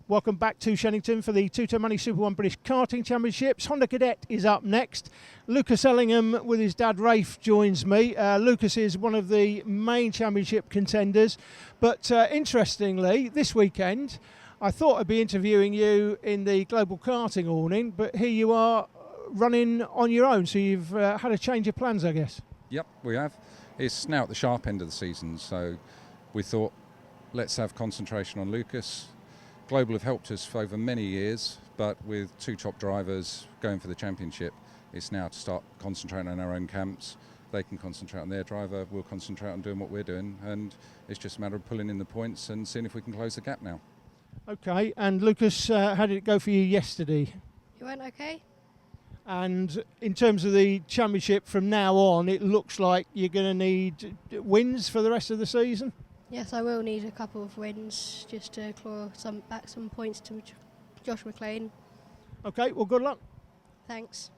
Welcome back to Shennington for the Two-Ton Money Super 1 British Karting Championships. Honda Cadet is up next. Lucas Ellingham with his dad Rafe joins me. Lucas is one of the main championship contenders. But interestingly, this weekend, I thought I'd be interviewing you in the Global Karting awning, but here you are running on your own. So you've had a change of plans, I guess. Yep, we have. It's now at the sharp end of the season, so we thought, let's have concentration on Lucas. Global have helped us for over many years, but with two top drivers going for the championship, it's now to start concentrating on our own camps. They can concentrate on their driver, we'll concentrate on doing what we're doing, and it's just a matter of pulling in the points and seeing if we can close the gap now. Okay, and Lucas, how did it go for you yesterday? It went okay. And in terms of the championship from now on, it looks like you're going to need wins for the rest of the season? Yes, I will need a couple of wins just to claw back some points to Josh McLean. Okay, well, good luck. Thanks.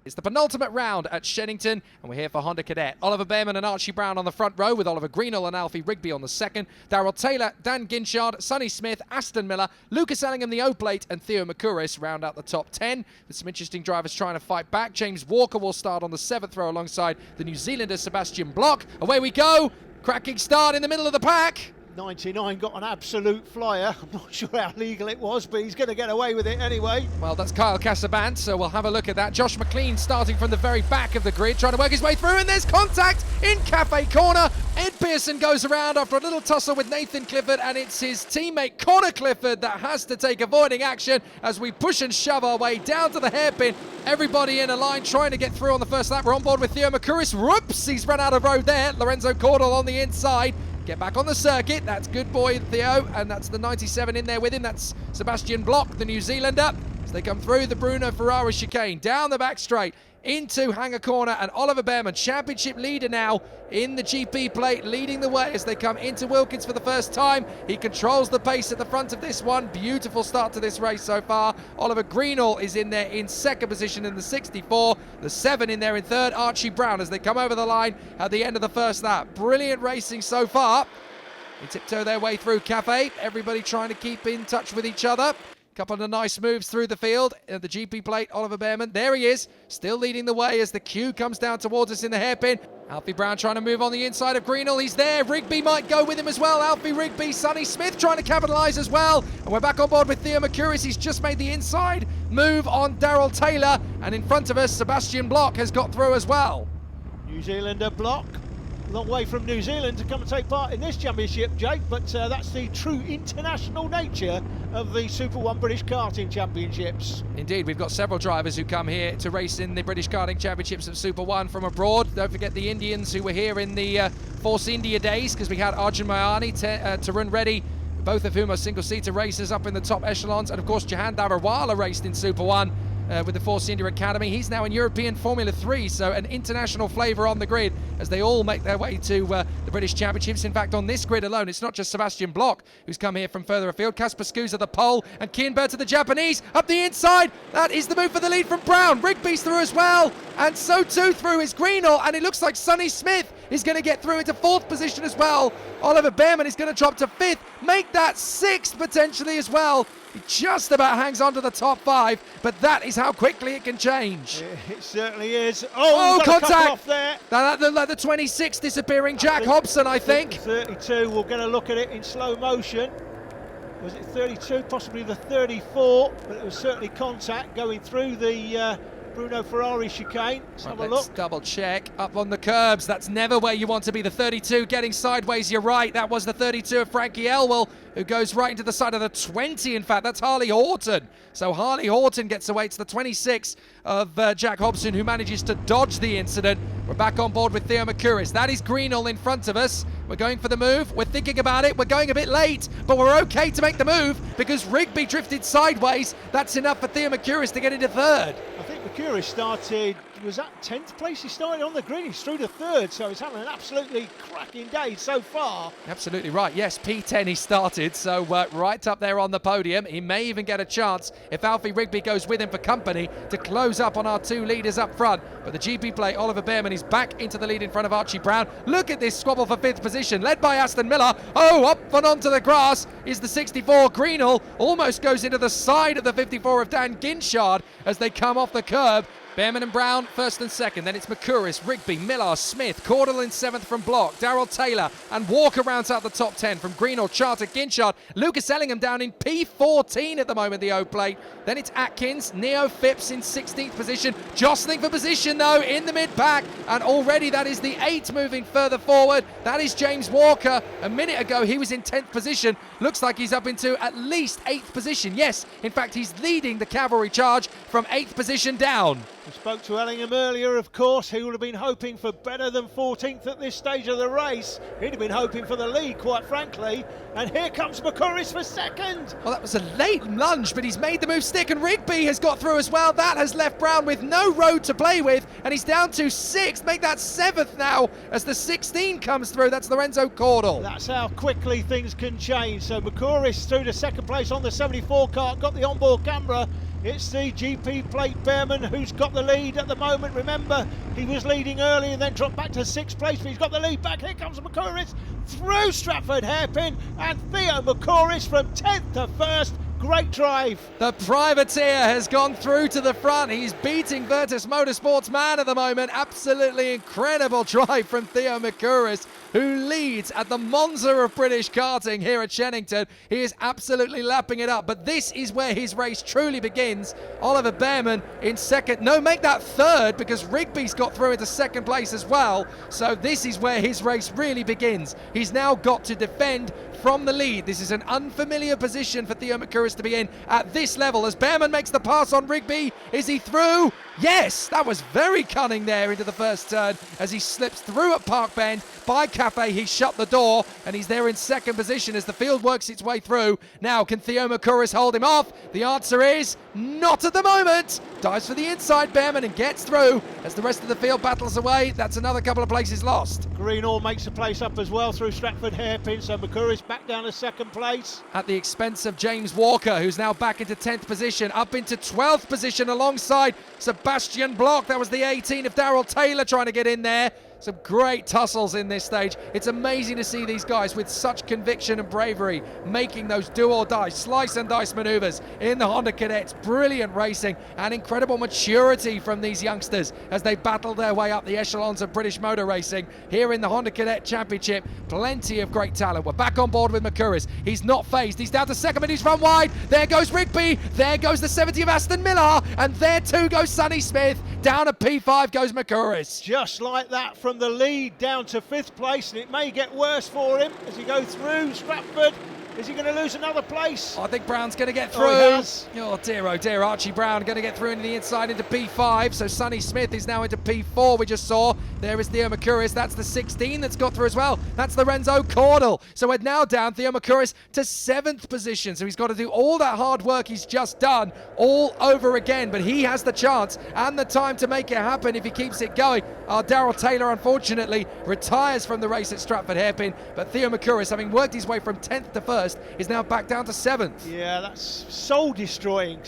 It's the penultimate round at Shennington, and we're here for Honda Cadet. Oliver Bearman and Archie Brown on the front row, with Oliver Greenall and Alfie Rigby on the second. Darrell Taylor, Dan Ginchard, Sonny Smith, Aston Miller, Lucas Ellingham, the O-Plate, and Theo McCouris round out the top 10. With some interesting drivers trying to fight back. James Walker will start on the 7th row alongside the New Zealander Sebastian Bloch. Away we go. Cracking start in the middle of the pack. 99 got an absolute flyer. I'm not sure how legal it was, but he's going to get away with it anyway. Well, that's Kyle Casabant, so we'll have a look at that. Josh McLean starting from the very back of the grid, trying to work his way through, and there's contact in Cafe Corner. Ed Pearson goes around after a little tussle with Nathan Clifford, and it's his teammate Connor Clifford that has to take avoiding action as we push and shove our way down to the hairpin. Everybody in a line trying to get through on the first lap. We're on board with Theo McCouris. Whoops, he's run out of road there. Lorenzo Cordell on the inside. Get back on the circuit. That's good boy Theo, and that's the 97 in there with him. That's Sebastian Bloch, the New Zealander. As they come through the Bruno Ferrari chicane, down the back straight, into Hangar Corner, and Oliver Bearman, championship leader now in the GP plate, leading the way as they come into Wilkins for the first time. He controls the pace at the front of this one. Beautiful start to this race so far. Oliver Greenall is in there in second position in the 64, the 7 in there in third. Archie Brown as they come over the line at the end of the first lap. Brilliant racing so far. They tiptoe their way through Cafe, everybody trying to keep in touch with each other. Couple of nice moves through the field. The GP plate, Oliver Bearman, there he is, still leading the way as the queue comes down towards us in the hairpin. Alfie Brown trying to move on the inside of Greenall. He's there. Rigby might go with him as well. Alfie Rigby, Sonny Smith trying to capitalise as well. And we're back on board with Theo McCouris. He's just made the inside move on Darrell Taylor. And in front of us, Sebastian Bloch has got through as well. New Zealander Bloch. Long way from New Zealand to come and take part in this championship, Jake, but that's the true international nature of the Super 1 British Karting Championships. Indeed, we've got several drivers who come here to race in the British Karting Championships of Super 1 from abroad. Don't forget the Indians who were here in the Force India days, because we had Arjun Mayani, Tarun Reddy, both of whom are single-seater racers up in the top echelons, and of course Jahan Darawala raced in Super 1 with the Force India Academy. He's now in European Formula 3, so an international flavour on the grid as they all make their way to the British Championships. In fact, on this grid alone, it's not just Sebastian Bloch who's come here from further afield. Kasper Skuza the pole, and Kienberg to the Japanese, up the inside. That is the move for the lead from Brown. Rigby's through as well, and so too through is Greenall, and it looks like Sonny Smith is going to get through into 4th position as well. Oliver Bearman is going to drop to 5th, make that 6th potentially as well. He just about hangs on to the top 5, but that is how quickly it can change. It certainly is. Oh, contact off there. The 26 disappearing, Jack Hobson, I think. 32, we'll get a look at it in slow motion. Was it 32? Possibly the 34, but it was certainly contact going through the Bruno Ferrari chicane. Let's double check. Up on the curbs, that's never where you want to be. The 32 getting sideways, you're right. That was the 32 of Frankie Elwell, who goes right into the side of the 20. In fact, that's Harley Horton. So Harley Horton gets away. It's the 26 of Jack Hobson, who manages to dodge the incident. We're back on board with Theo McCouris. That is Greenall in front of us. We're going for the move. We're thinking about it. We're going a bit late, but we're okay to make the move because Rigby drifted sideways. That's enough for Theo McCouris to get into 3rd. I think McCouris started was that 10th place he started on the grid. He's through to 3rd, so he's having an absolutely cracking day so far. Absolutely right. Yes, P10 he started, so right up there on the podium. He may even get a chance if Alfie Rigby goes with him for company to close up on our 2 leaders up front. But the GP plate, Oliver Bearman, is back into the lead in front of Archie Brown. Look at this squabble for 5th position, led by Aston Miller. Oh, up and onto the grass is the 64 Greenall. Almost goes into the side of the 54 of Dan Ginchard as they come off the curb. Bearman and Brown first and second, then it's McCouris, Rigby, Miller, Smith, Cordell in 7th from Block, Darrell Taylor and Walker rounds out the top 10 from Greenall, Charter, Ginchard, Lucas Ellingham down in P14 at the moment, the O plate. Then it's Atkins, Neo Phipps in 16th position, jostling for position though in the mid-pack, and already that is the 8 moving further forward. That is James Walker. A minute ago he was in 10th position. Looks like he's up into at least 8th position. Yes, in fact he's leading the cavalry charge from 8th position down. We spoke to Ellingham earlier, of course. He would have been hoping for better than 14th at this stage of the race. He'd have been hoping for the lead, quite frankly. And here comes McCouris for 2nd. Well, that was a late lunge, but he's made the move stick, and Rigby has got through as well. That has left Brown with no road to play with, and he's down to 6th. Make that 7th now as the 16 comes through. That's Lorenzo Cordell. That's how quickly things can change. So McCouris through to 2nd place on the 74 kart, got the onboard camera. It's the GP plate Bearman who's got the lead at the moment. Remember, he was leading early and then dropped back to 6th place, but he's got the lead back. Here comes McCouris through Stratford Hairpin, and Theo McCouris from 10th to 1st. Great drive. The privateer has gone through to the front. He's beating Virtus Motorsports man at the moment. Absolutely incredible drive from Theo McCouris, who leads at the Monza of British karting here at Shennington. He is absolutely lapping it up, but this is where his race truly begins. Oliver Bearman in 2nd. No, make that 3rd, because Rigby's got through into 2nd place as well. So this is where his race really begins. He's now got to defend from the lead. This is an unfamiliar position for Theo McCouris to be in at this level as Bearman makes the pass on Rigby. Is he through? Yes, that was very cunning there into the first turn as he slips through at Park Bend. By Cafe, he shut the door and he's there in 2nd position as the field works its way through. Now, can Theo McCouris hold him off? The answer is not at the moment. Dives for the inside, Bearman, and gets through as the rest of the field battles away. That's another couple of places lost. Greenall makes a place up as well through Stratford Hairpin, so McCouris back down to 2nd place. At the expense of James Walker, who's now back into 10th position, up into 12th position alongside Sebastian Block. That was the 18 of Darrell Taylor trying to get in there. Some great tussles in this stage. It's amazing to see these guys with such conviction and bravery making those do or die, slice and dice maneuvers in the Honda Cadets. Brilliant racing and incredible maturity from these youngsters as they battle their way up the echelons of British motor racing here in the Honda Cadet Championship. Plenty of great talent. We're back on board with McCouris. He's not phased. He's down to 2nd, but he's run wide. There goes Rigby. There goes the 70 of Aston Miller. And there too goes Sonny Smith. Down at P5 goes McCouris. Just like that, from the lead down to 5th place, and it may get worse for him as he goes through Stratford. Is he going to lose another place? I think Brown's going to get through. Oh, he has. Oh dear, Archie Brown going to get through into the inside into P5. So Sonny Smith is now into P4, we just saw. There is Theo McCouris. That's the 16 that's got through as well. That's Lorenzo Cordell. So we're now down Theo McCouris to 7th position. So he's got to do all that hard work he's just done all over again. But he has the chance and the time to make it happen if he keeps it going. Darrell Taylor, unfortunately, retires from the race at Stratford Hairpin. But Theo McCouris, having worked his way from 10th to 1st, is now back down to 7th. Yeah, that's soul destroying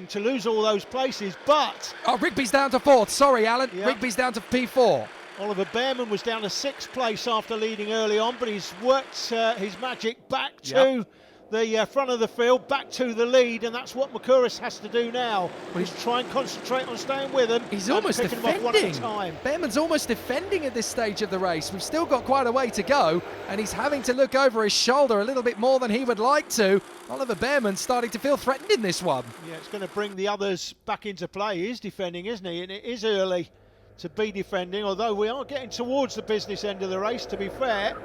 to lose all those places, but... Rigby's down to 4th, sorry Alan, yeah. Rigby's down to P4. Oliver Bearman was down to 6th place after leading early on, but he's worked his magic back to the front of the field, back to the lead, and that's what McCouris has to do now. Well, he's trying to concentrate on staying with him. He's almost defending. Them off one at a time. Bearman's almost defending at this stage of the race. We've still got quite a way to go, and he's having to look over his shoulder a little bit more than he would like to. Oliver Bearman's starting to feel threatened in this one. Yeah, it's going to bring the others back into play. He is defending, isn't he? And it is early to be defending, although we are getting towards the business end of the race, to be fair.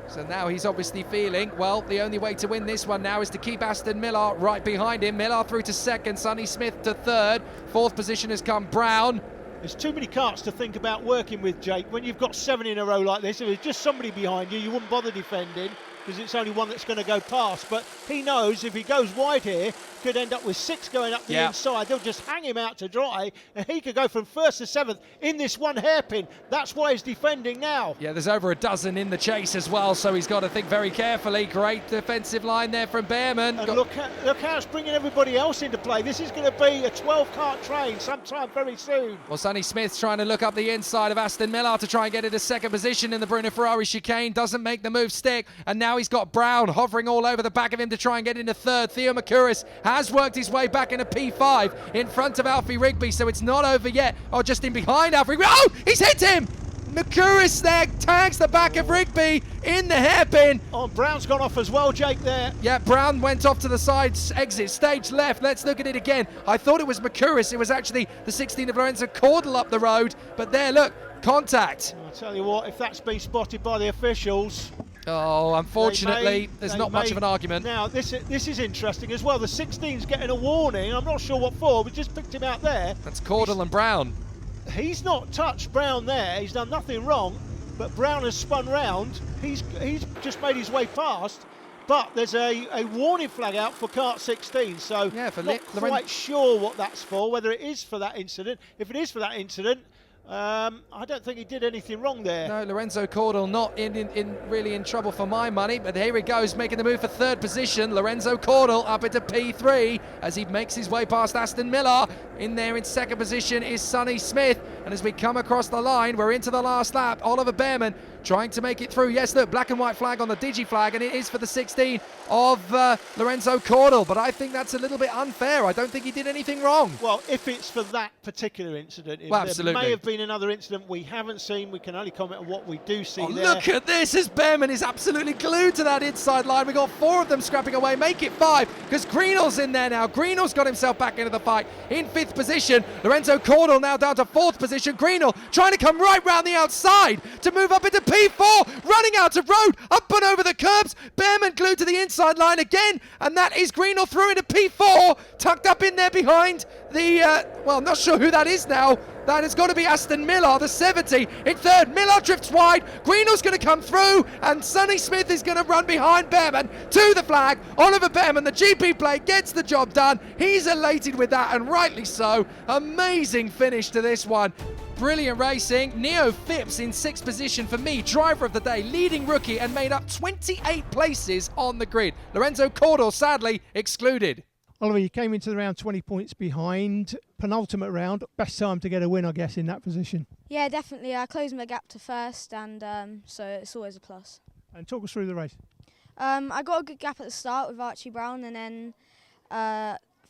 So now he's obviously feeling, well, the only way to win this one now is to keep Aston Miller right behind him. Miller through to 2nd, Sonny Smith to 3rd. 4th position has come Brown. There's too many karts to think about working with, Jake. When you've got 7 in a row like this, if there's just somebody behind you, you wouldn't bother defending. because it's only one that's going to go past. But he knows if he goes wide here, could end up with 6 going up the inside. They'll just hang him out to dry, and he could go from 1st to 7th in this one hairpin. That's why he's defending now. Yeah, there's over a dozen in the chase as well, so he's got to think very carefully. Great defensive line there from Behrman. And look how it's bringing everybody else into play. This is going to be a 12-kart train sometime very soon. Well, Sonny Smith's trying to look up the inside of Aston Miller to try and get into 2nd position in the Bruno Ferrari chicane. Doesn't make the move stick, and now he's got Brown hovering all over the back of him to try and get into 3rd. Theo Makuris has worked his way back into P5 in front of Alfie Rigby, so it's not over yet. Oh, just in behind Alfie Rigby. Oh, he's hit him! Makuris there tags the back of Rigby in the hairpin. Oh, Brown's gone off as well, Jake, there. Yeah, Brown went off to the side, exit stage left. Let's look at it again. I thought it was Makuris. It was actually the 16 of Lorenzo Cordell up the road. But there, look, contact. I'll tell you what, if that's been spotted by the officials... Oh, unfortunately, there's not much of an argument. Now, this is interesting as well. The 16's getting a warning. I'm not sure what for. We just picked him out there. That's Cordell and Brown. He's not touched Brown there. He's done nothing wrong, but Brown has spun round. He's just made his way past, but there's a warning flag out for kart 16. So yeah, for not quite sure what that's for, whether it is for that incident. If it is for that incident, I don't think he did anything wrong there. No, Lorenzo Cordell not really in trouble for my money, but here he goes, making the move for 3rd position. Lorenzo Cordell up into P3 as he makes his way past Aston Miller. In there in 2nd position is Sonny Smith, and as we come across the line, we're into the last lap. Oliver Behrman trying to make it through. Yes, look, black and white flag on the digi flag, and it is for the 16 of Lorenzo Cordell, but I think that's a little bit unfair. I don't think he did anything wrong. Well, if it's for that particular incident, well, absolutely. There may have been another incident we haven't seen. We can only comment on what we do see there. Look at this, as Behrman is absolutely glued to that inside line. We got 4 of them scrapping away, make it 5, because Greenall's in there now. Greenall's got himself back into the fight in 5th position. Lorenzo Cordell now down to 4th position. Greenall trying to come right round the outside to move up into P4, running out of road, up and over the curbs. Behrman glued to the inside line again, and that is Greenall through into P4, tucked up in there behind the, well, I'm not sure who that is now. That has got to be Aston Miller, the 70 in 3rd. Miller drifts wide. Greenall's going to come through, and Sonny Smith is going to run behind Behrman to the flag. Oliver Behrman, the GP plate, gets the job done. He's elated with that, and rightly so. Amazing finish to this one. Brilliant racing. Neo Phipps in 6th position for me, driver of the day, leading rookie, and made up 28 places on the grid. Lorenzo Cordell, sadly, excluded. Oliver, you came into the round 20 points behind. Penultimate round, best time to get a win, I guess, in that position. Yeah, definitely. I closed my gap to 1st, and so it's always a plus. And talk us through the race. I got a good gap at the start with Archie Brown, and then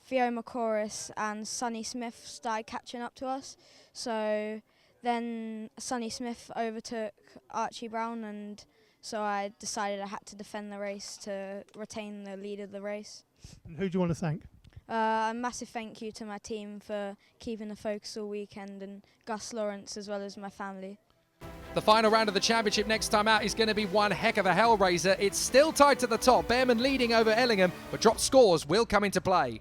Theo Makuris and Sonny Smith started catching up to us. So then Sonny Smith overtook Archie Brown, and so I decided I had to defend the race to retain the lead of the race. And who do you want to thank? A massive thank you to my team for keeping the focus all weekend, and Gus Lawrence as well as my family. The final round of the championship next time out is going to be one heck of a hellraiser. It's still tied to the top. Behrman leading over Ellingham, but drop scores will come into play.